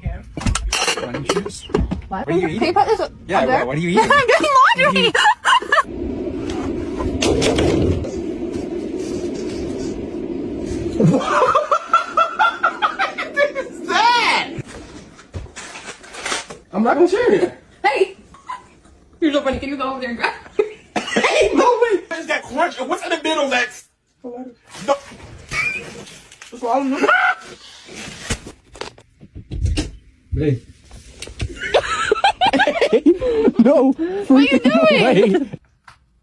Why don't you choose? What? What are you Can eating? you put this up Yeah, there? what are you eating? I'm doing laundry! What is that? I'm not gonna share it. Hey! You're so funny. Can you go over there and grab Hey, no way! What is that crunch? What's in the middle of that? No. That's why I'm Hey. No. What are you doing?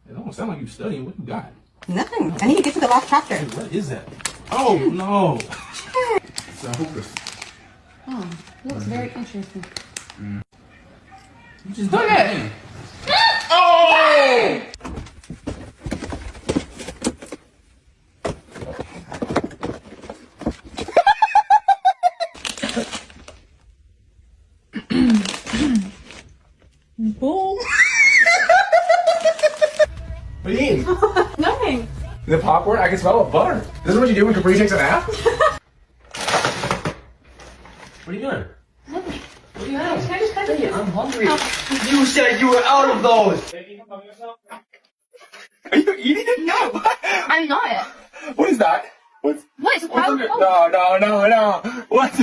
It don't sound like you studying. What you got? Nothing. I need to get to the last chapter. What is that? Oh, no. It's a hookah. Oh, looks very interesting. You just Look at it. Oh! Boom. What are you eating? Nothing. The popcorn? I can smell the butter. This is what you do when Capri takes a nap? What are you doing? Nothing. What are you Can doing? I just touch it? I'm hungry. You said you were out of those. Are you eating it? No. I'm not. What is that? What's What? It's a under? pile of No. What?